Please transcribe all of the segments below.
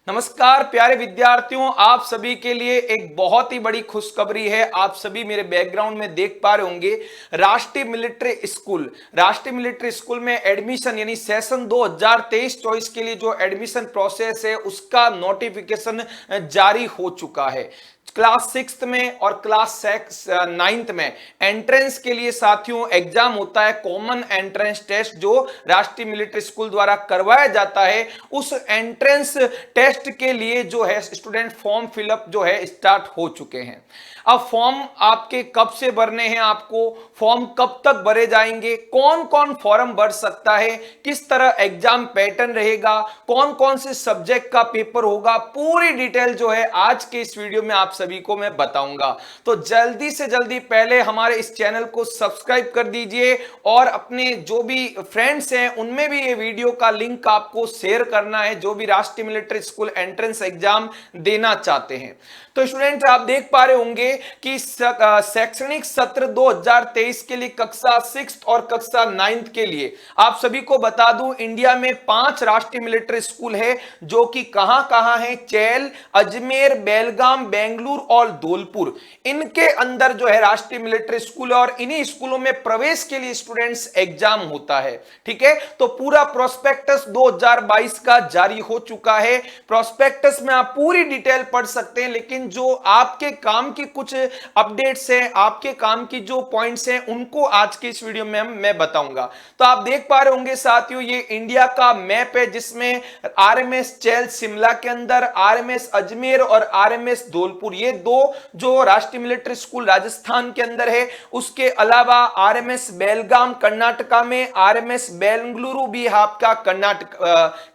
नमस्कार प्यारे विद्यार्थियों, आप सभी के लिए एक बहुत ही बड़ी खुशखबरी है। आप सभी मेरे बैकग्राउंड में देख पा रहे होंगे, राष्ट्रीय मिलिट्री स्कूल में एडमिशन यानी सेशन 2023-24 के लिए जो एडमिशन प्रोसेस है उसका नोटिफिकेशन जारी हो चुका है। क्लास 6 में और क्लास 9th में एंट्रेंस के लिए साथियों एग्जाम होता है, कॉमन एंट्रेंस टेस्ट जो राष्ट्रीय मिलिट्री स्कूल द्वारा करवाया जाता है। उस एंट्रेंस टेस्ट के लिए जो है स्टूडेंट फॉर्म फिलअप जो है स्टार्ट हो चुके हैं। अब फॉर्म आपके कब से भरने हैं, आपको फॉर्म कब तक भरे जाएंगे, कौन कौन फॉर्म भर सकता है, किस तरह एग्जाम पैटर्न रहेगा, कौन कौन से सब्जेक्ट का पेपर होगा, पूरी डिटेल जो है आज के इस वीडियो में आप सभी को मैं बताऊंगा। तो जल्दी से जल्दी पहले हमारे इस चैनल को सब्सक्राइब कर दीजिए और अपने जो भी फ्रेंड्स हैं उनमें भी ये वीडियो का लिंक आपको शेयर करना है, जो भी राष्ट्रीय मिलिट्री स्कूल एंट्रेंस एग्जाम देना चाहते हैं। तो स्टूडेंट आप देख पा रहे होंगे कि शैक्षणिक सत्र 2023 के लिए कक्षा 6 और कक्षा 9th के लिए आप सभी को बता दूं, इंडिया में 5 राष्ट्रीय मिलिट्री स्कूल है जो कि कहां कहां है, चैल, अजमेर, बेलगाम, बेंगलुरु और धौलपुर। इनके अंदर जो है राष्ट्रीय मिलिट्री स्कूल और इन्हीं स्कूलों में प्रवेश के लिए स्टूडेंट्स एग्जाम होता है। ठीक है, तो पूरा प्रोस्पेक्टस 2022 का जारी हो चुका है। प्रोस्पेक्टस में आप पूरी डिटेल पढ़ सकते हैं, लेकिन जो आपके काम की कुछ अपडेट्स हैं, आपके काम की जो पॉइंट्स हैं उनको आज के इस वीडियो में मैं बताऊंगा। तो आप देख पा रहे होंगे साथियों, ये इंडिया का मैप है जिसमें आरएमएस चैल शिमला के अंदर, आरएमएस अजमेर और आरएमएस धौलपुर, ये दो जो राष्ट्रीय मिलिट्री स्कूल राजस्थान के अंदर है। उसके अलावा आरएमएस बेलगाम कर्नाटका में, आरएमएस बेंगलुरु भी आपका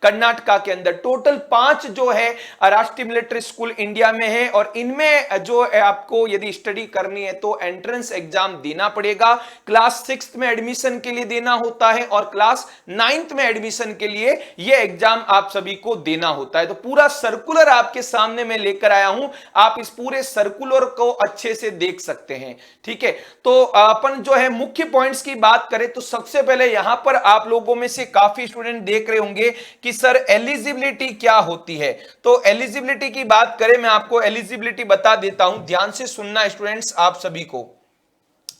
कर्नाटका के अंदर। टोटल 5 जो है राष्ट्रीय मिलिट्री स्कूल इंडिया में है और इनमें जो आपको यदि स्टडी करनी है तो एंट्रेंस एग्जाम देना पड़ेगा। क्लास 6 में एडमिशन के लिए देना होता है और क्लास 9th में एडमिशन के लिए यह एग्जाम आप सभी को देना होता है। तो पूरा सर्कुलर आपके सामने मैं लेकर आया हूं, आप इस पूरे सर्कुलर को अच्छे से देख सकते हैं। ठीक है, तो अपन जो है मुख्य पॉइंट्स की बात करें तो सबसे पहले यहां पर आप लोगों में से काफी स्टूडेंट देख रहे होंगे कि सर एलिजिबिलिटी क्या होती है। तो एलिजिबिलिटी की बात करें, मैं आपको एलिजिबिलिटी बता देता हूं, ध्यान से सुनना स्टूडेंट्स आप सभी को।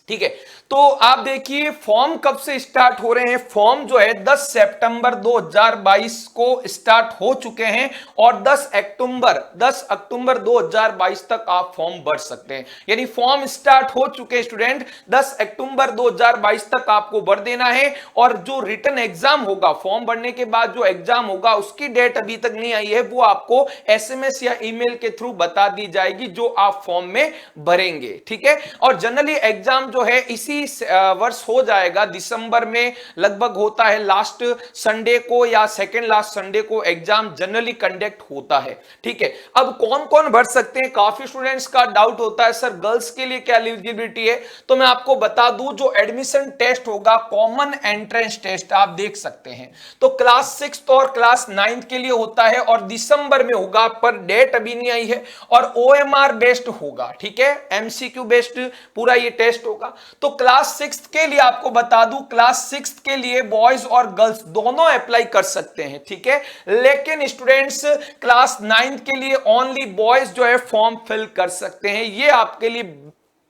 ठीक है, तो आप देखिए फॉर्म कब से स्टार्ट हो रहे हैं। फॉर्म जो है 10 सितंबर 2022 को स्टार्ट हो चुके हैं और 10 अक्टूबर 2022 तक आप फॉर्म भर सकते हैं। यानी फॉर्म स्टार्ट हो चुके हैं स्टूडेंट, 10 अक्टूबर 2022 तक आपको भर देना है। और जो रिटन एग्जाम होगा, फॉर्म भरने के बाद जो एग्जाम होगा उसकी डेट अभी तक नहीं आई है, वो आपको एसएमएस या ईमेल के थ्रू बता दी जाएगी जो आप फॉर्म में भरेंगे। ठीक है, और जनरली एग्जाम जो है इसी वर्ष हो जाएगा, दिसंबर में लगभग होता है, लास्ट संडे को या सेकेंड लास्ट संडे को एग्जाम जनरली कंडक्ट होता है। ठीक है, अब कौन कौन भर सकते हैं, काफी स्टूडेंट्स का डाउट होता है सर गर्ल्स के लिए क्या एलिजिबिलिटी है। तो मैं आपको बता दूं, जो एडमिशन टेस्ट होगा कॉमन एंट्रेंस टेस्ट आप देख सकते हैं, तो क्लास 6 और क्लास 9th के लिए होता है और दिसंबर में होगा, पर डेट अभी नहीं आई है और ओएमआर बेस्ड होगा। ठीक है, एमसीक्यू बेस्ड पूरा ये टेस्ट होगा। तो क्लास 6 के लिए आपको बता दूं, क्लास 6 के लिए बॉयज और गर्ल्स दोनों अप्लाई कर सकते हैं। ठीक है, लेकिन स्टूडेंट्स क्लास 9th के लिए ओनली बॉयज जो है फॉर्म फिल कर सकते हैं। ये आपके लिए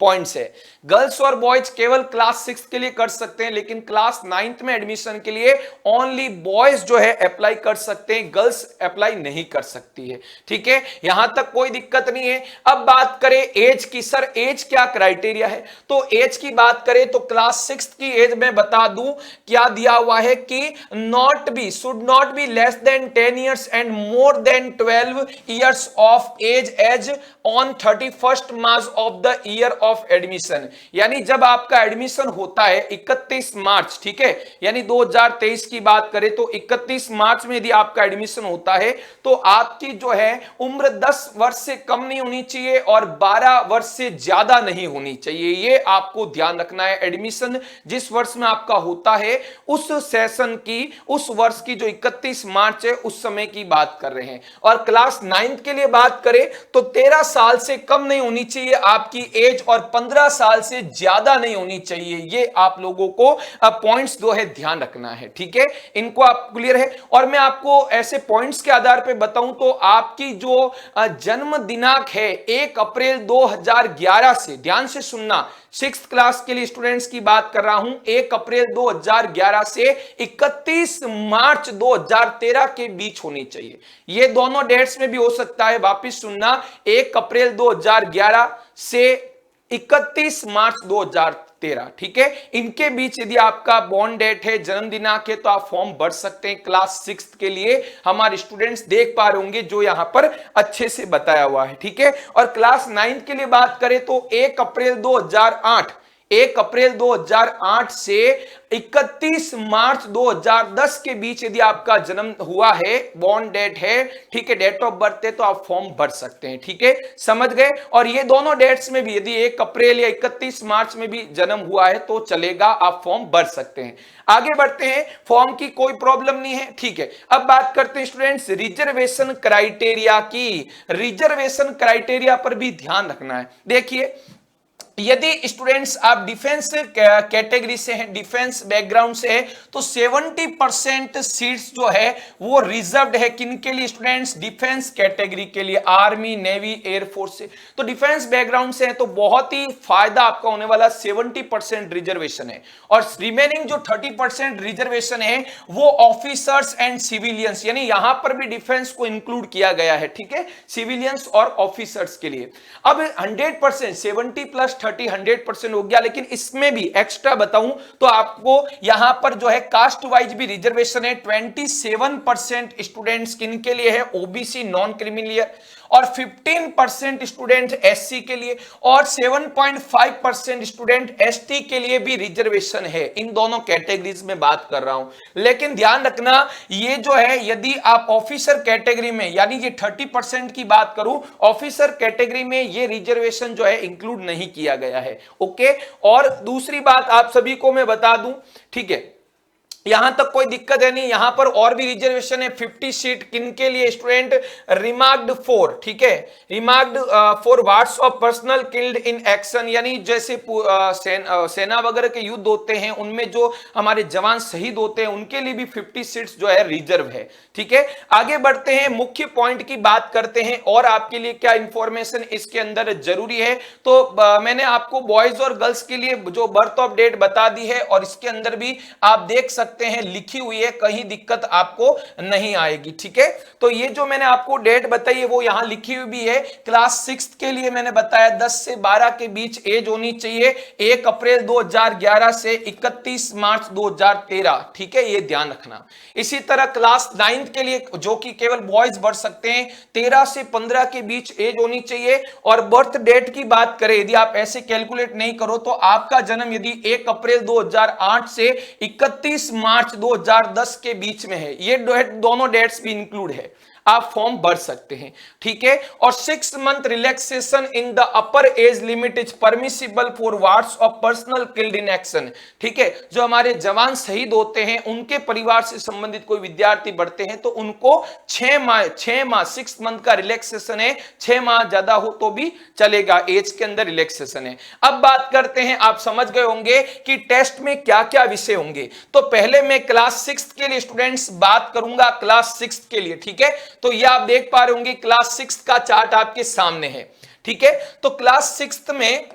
पॉइंट्स है, गर्ल्स और बॉयज केवल क्लास 6 के लिए कर सकते हैं, लेकिन क्लास 9th में एडमिशन के लिए ओनली बॉयज जो है अप्लाई कर सकते हैं, गर्ल्स अप्लाई नहीं कर सकती है। ठीक है, यहां तक कोई दिक्कत नहीं है। अब बात करें एज की, सर एज क्या क्राइटेरिया है, तो एज की बात करें तो क्लास 6 की एज में बता दूं क्या दिया हुआ है कि should not be less than 10 years and more than 12 years of age on 31st March of the year of admission. यानी जब आपका एडमिशन होता है 31 मार्च, ठीक है, यानी 2023 की बात करें तो 31 मार्च में यदि आपका एडमिशन होता है तो आपकी जो है उम्र 10 वर्ष से कम नहीं होनी चाहिए और 12 वर्ष से ज्यादा नहीं होनी चाहिए। ये आपको ध्यान रखना है। एडमिशन जिस वर्ष में आपका होता है उस सेशन की, उस वर्ष की जो 31 मार्च है उस समय की बात कर रहे हैं। और क्लास 9th के लिए बात करें तो 13 साल से कम नहीं होनी चाहिए आपकी एज और और 15 साल से ज्यादा नहीं होनी चाहिए। ये आप लोगों को पॉइंट्स जो है ध्यान रखना है, ठीक है, इनको आप क्लियर है। और मैं आपको ऐसे पॉइंट्स के आधार पे बताऊं तो आपकी जो जन्म दिनांक है 1 अप्रैल 2011 से, ध्यान से सुनना, 6th क्लास के लिए स्टूडेंट्स की बात कर रहा हूं, 1 अप्रैल 2011 से 31 मार्च 2013 के बीच होनी चाहिए। ये दोनों डेट्स में भी हो सकता है, वापिस सुनना, 1 अप्रैल 2011 से 31 मार्च 2013, ठीक है, इनके बीच यदि आपका बॉर्न डेट है, जन्म दिनांक है, तो आप फॉर्म भर सकते हैं। क्लास 6 के लिए हमारे स्टूडेंट्स देख पा रहे होंगे जो यहां पर अच्छे से बताया हुआ है, ठीक है। और क्लास 9 के लिए बात करें तो 1 अप्रैल 2008 से 31 मार्च 2010 के बीच यदि आपका जन्म हुआ है, बॉर्न डेट है, ठीक है, डेट ऑफ बर्थ है, तो आप फॉर्म भर सकते हैं, ठीक है, समझ गए। और ये दोनों डेट्स में भी यदि 1 अप्रैल या 31 मार्च में भी जन्म हुआ है तो चलेगा, आप फॉर्म भर सकते हैं। आगे बढ़ते हैं, फॉर्म की कोई प्रॉब्लम नहीं है, ठीक है। अब बात करते हैं स्टूडेंट्स रिजर्वेशन क्राइटेरिया की। रिजर्वेशन क्राइटेरिया पर भी ध्यान रखना है। देखिए, यदि स्टूडेंट्स आप डिफेंस कैटेगरी से हैं, डिफेंस बैकग्राउंड से है, तो 70% सीट्स जो है वो रिजर्व्ड है। किनके लिए स्टूडेंट्स? डिफेंस कैटेगरी के लिए, आर्मी, नेवी, एयरफोर्स से। तो डिफेंस बैकग्राउंड से है तो बहुत ही फायदा आपका होने वाला, 70% रिजर्वेशन है। और रिमेनिंग जो 30% रिजर्वेशन है वो ऑफिसर्स एंड सिविलियंस, यानी यहां पर भी डिफेंस को इंक्लूड किया गया है, ठीक है, सिविलियंस और ऑफिसर्स के लिए। अब 100%, 70 प्लस 30, 100% हो गया। लेकिन इसमें भी एक्स्ट्रा बताऊं तो आपको यहां पर जो है कास्ट वाइज भी रिजर्वेशन है। 27% स्टूडेंट्स किनके लिए है? ओबीसी, नॉन क्रिमिलियर, और 15% स्टूडेंट एससी के लिए, और 7.5% स्टूडेंट एसटी के लिए भी रिजर्वेशन है। इन दोनों कैटेगरीज में बात कर रहा हूं। लेकिन ध्यान रखना, ये जो है यदि आप ऑफिसर कैटेगरी में, यानी ये 30% की बात करूं, ऑफिसर कैटेगरी में ये रिजर्वेशन जो है इंक्लूड नहीं किया गया है, ओके। और दूसरी बात आप सभी को मैं बता दूं, ठीक है, यहां तक कोई दिक्कत है नहीं। यहां पर और भी रिजर्वेशन है, 50 सीट किनके लिए स्टूडेंट? रिमार्क्ड फॉर, ठीक है, remarked for wards of personnel killed in action, यानी जैसे सेना वगैरह के युद्ध होते हैं उनमें जो हमारे जवान शहीद होते हैं उनके लिए भी 50 सीट्स जो है रिजर्व है, ठीक है। आगे बढ़ते हैं, मुख्य पॉइंट की बात करते हैं और आपके लिए क्या इंफॉर्मेशन इसके अंदर जरूरी है। तो मैंने आपको बॉयज और गर्ल्स के लिए जो बर्थ ऑफ डेट बता दी है, और इसके अंदर भी आप देख सकते हैं लिखी हुई है, कहीं दिक्कत आपको नहीं आएगी, ठीक है। तो ये जो मैंने आपको डेट बताई है वो यहां लिखी हुई भी है। क्लास 6 के लिए मैंने बताया 10 से 12 के बीच एज होनी चाहिए, 1 अप्रैल 2011 से 31 मार्च 2013, ठीक है, ये ध्यान रखना। इसी तरह क्लास 9 के लिए जो कि केवल बॉयज बढ़ सकते हैं, 13 से 15 के बीच एज होनी चाहिए। और बर्थ डेट की बात करें, यदि आप ऐसे कैलकुलेट नहीं करो तो आपका जन्म यदि 1 अप्रैल 2008 से 31 मार्च 2010 के बीच में है, ये दोनों डेट्स भी इंक्लूड है, आप फॉर्म भर सकते हैं, ठीक है। और 6 month relaxation in the upper age limit is permissible for wards of personnel killed in action, ठीक है। जो हमारे जवान शहीद होते हैं उनके परिवार से संबंधित कोई विद्यार्थी बढ़ते हैं तो उनको 6 माह 6 मंथ का रिलैक्सेशन है, 6 माह ज्यादा हो तो भी चलेगा, एज के अंदर रिलैक्सेशन है। अब बात करते हैं, आप समझ गए होंगे कि टेस्ट में क्या क्या विषय होंगे। तो पहले मैं क्लास 6 के लिए स्टूडेंट्स बात करूंगा, क्लास 6 के लिए, ठीक है। तो ये आप देख पा रहे होंगे, क्लास 6 का चार्ट आपके सामने है, ठीक है। तो क्लास 6 में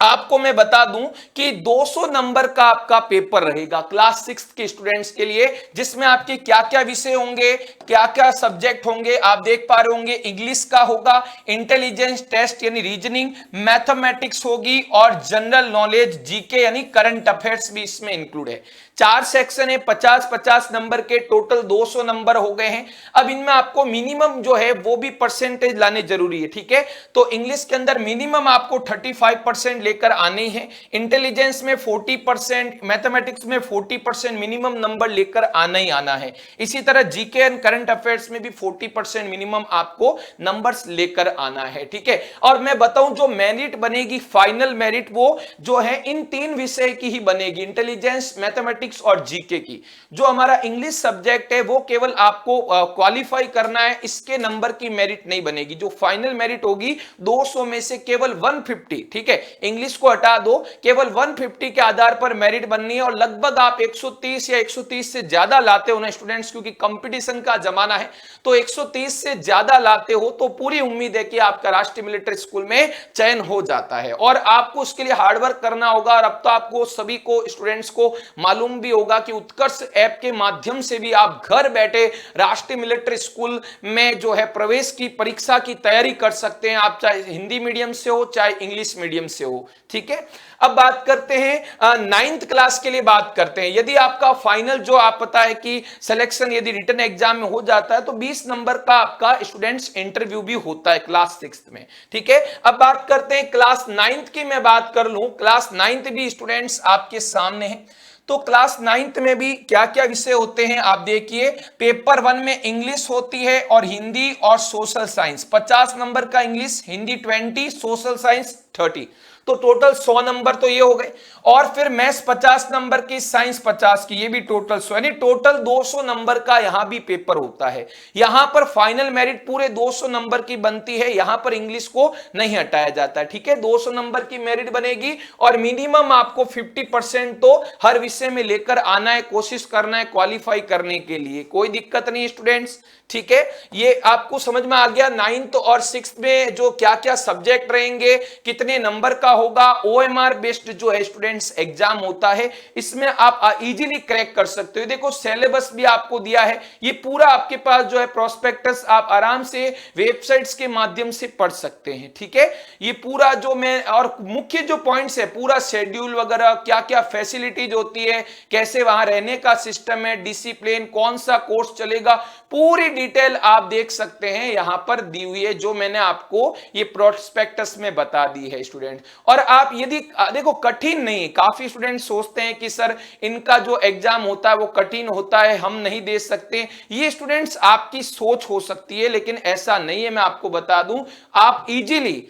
आपको मैं बता दूं कि 200 नंबर का आपका पेपर रहेगा क्लास 6 के स्टूडेंट्स के लिए, जिसमें आपके क्या क्या विषय होंगे, क्या क्या सब्जेक्ट होंगे, आप देख पा रहे होंगे। इंग्लिश का होगा, इंटेलिजेंस टेस्ट यानी रीजनिंग, मैथमेटिक्स होगी, और जनरल नॉलेज जीके यानी करंट अफेयर्स भी इसमें इंक्लूड है। 4 सेक्शन है, 50-50 नंबर के, टोटल 200 नंबर हो गए हैं। अब इनमें आपको मिनिमम जो है वो भी परसेंटेज लाने जरूरी है, ठीक है। तो इंग्लिश के अंदर मिनिमम आपको 35% लेकर आने हैं, इंटेलिजेंस में 40%, मैथमेटिक्स में 40% मिनिमम नंबर लेकर आना ही आना है। इसी तरह जीके एंड करंट अफेयर्स में भी 40% मिनिमम आपको नंबर्स लेकर आना है, ठीक है। और मैं बताऊं जो मेरिट बनेगी, फाइनल मेरिट, वो जो है इन 3 विषय की ही बनेगी, इंटेलिजेंस, मैथमेटिक्स और जीके की। जो हमारा इंग्लिश सब्जेक्ट है वो केवल आपको क्वालिफाई करना है, इसके नंबर की मेरिट नहीं बनेगी। जो फाइनल मेरिट होगी 200 में से केवल 150, ठीक है, इंग्लिश को हटा दो, केवल 150 के आधार पर मेरिट बननी है। और लगभग आप 130 या 130 से ज्यादा लाते हो ना स्टूडेंट्स, क्योंकि कंपटीशन का जमाना है, तो 130 से ज्यादा लाते हो तो पूरी उम्मीद है कि आपका राष्ट्रीय मिलिट्री स्कूल में चयन हो जाता है। और आपको उसके लिए हार्डवर्क करना होगा। और अब तो आपको सभी को, स्टूडेंट्स को मालूम भी होगा कि उत्कर्ष ऐप के माध्यम से भी आप घर बैठे राष्ट्रीय मिलिट्री स्कूल में जो है प्रवेश की परीक्षा की तैयारी कर सकते हैं, आप चाहे हिंदी मीडियम से हो चाहे इंग्लिश मीडियम से हो, ठीक है। अब बात करते हैं 9th क्लास के लिए बात करते हैं। यदि आपका फाइनल जो आप पता है कि सिलेक्शन यदि रिटन एग्जाम में हो जाता है तो 20 नंबर का आपका स्टूडेंट्स इंटरव्यू भी होता है क्लास 6th में, ठीक है। अब बात करते हैं क्लास 9th की, मैं बात कर लूं, क्लास 9th भी स्टूडेंट्स आपके सामने है। तो क्लास 9th में भी क्या क्या विषय होते हैं आप देखिए। पेपर 1 में इंग्लिश होती है और हिंदी और सोशल साइंस, 50 नंबर का इंग्लिश, हिंदी 20, सोशल साइंस 30, तो टोटल 100 नंबर तो ये हो गए। और फिर मैथ्स 50 नंबर की, साइंस 50 की, ये भी टोटल 100, यानी टोटल 200 नंबर का यहां भी पेपर होता है। यहां पर फाइनल मेरिट पूरे 200 नंबर की बनती है, यहां पर इंग्लिश को नहीं हटाया जाता है, ठीक है। 200 नंबर की मेरिट बनेगी और मिनिमम आपको 50% तो हर विषय में लेकर आना है, कोशिश करना है क्वालिफाई करने के लिए, कोई दिक्कत नहीं स्टूडेंट्स, ठीक है। ये आपको समझ में आ गया 9th और 6th में जो क्या क्या सब्जेक्ट रहेंगे, कितने नंबर का होगा। ओएमआर बेस्ड जो है स्टूडेंट्स एग्जाम होता है, इसमें आप इजीली क्रैक कर सकते हो। देखो सिलेबस भी आपको दिया है, ये पूरा आपके पास जो है प्रोस्पेक्टस आप आराम से वेबसाइट्स के माध्यम से पढ़ सकते हैं, ठीक है। ये पूरा जो मैं, और मुख्य जो पॉइंट्स है, पूरा शेड्यूल वगैरह, क्या क्या फैसिलिटीज होती है, कैसे वहां रहने का सिस्टम है, डिसिप्लिन, कौन सा कोर्स चलेगा, पूरी डिटेल आप देख सकते हैं यहां पर दी हुई है, जो मैंने आपको ये प्रोस्पेक्टस में बता दी है स्टूडेंट। और आप यदि देखो कठिन नहीं, काफी स्टूडेंट सोचते हैं कि सर इनका जो एग्जाम होता है वो कठिन होता है, हम नहीं दे सकते। ये स्टूडेंट्स आपकी सोच हो सकती है, लेकिन ऐसा नहीं है। मैं आपको बता दूं, आप इजीली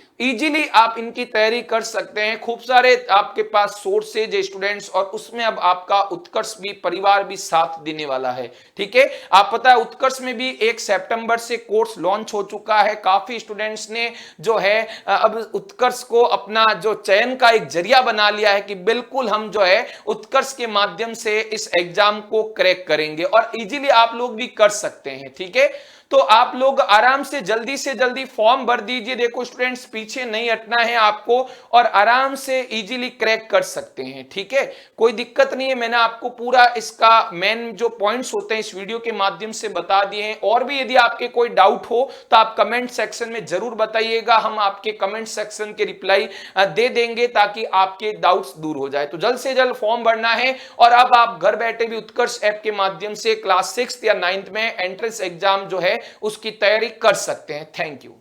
आप इनकी तैयारी कर सकते हैं। खूब सारे आपके पास सोर्सेज है स्टूडेंट्स, और उसमें अब आपका उत्कर्ष भी, परिवार भी साथ देने वाला है, ठीक है। आप पता है उत्कर्ष में भी 1 सितंबर से कोर्स लॉन्च हो चुका है। काफी स्टूडेंट्स ने जो है अब उत्कर्ष को अपना जो चयन का एक जरिया बना लिया है कि बिल्कुल हम जो है उत्कर्ष के माध्यम से इस एग्जाम को क्रैक करेंगे, और इजीली आप लोग भी कर सकते हैं, ठीक है। तो आप लोग आराम से जल्दी फॉर्म भर दीजिए। देखो स्टूडेंट्स, पीछे नहीं हटना है आपको, और आराम से इजीली क्रैक कर सकते हैं, ठीक है, कोई दिक्कत नहीं है। मैंने आपको पूरा इसका मेन जो पॉइंट्स होते हैं इस वीडियो के माध्यम से बता दिए हैं। और भी यदि आपके कोई डाउट हो तो आप कमेंट सेक्शन में जरूर बताइएगा, हम आपके कमेंट सेक्शन के रिप्लाई दे देंगे ताकि आपके डाउट्स दूर हो जाए। तो जल्द से जल्द फॉर्म भरना है, और अब आप घर बैठे भी उत्कर्ष ऐप के माध्यम से क्लास 6th या 9th में एंट्रेंस एग्जाम जो है उसकी तैयारी कर सकते हैं। Thank you.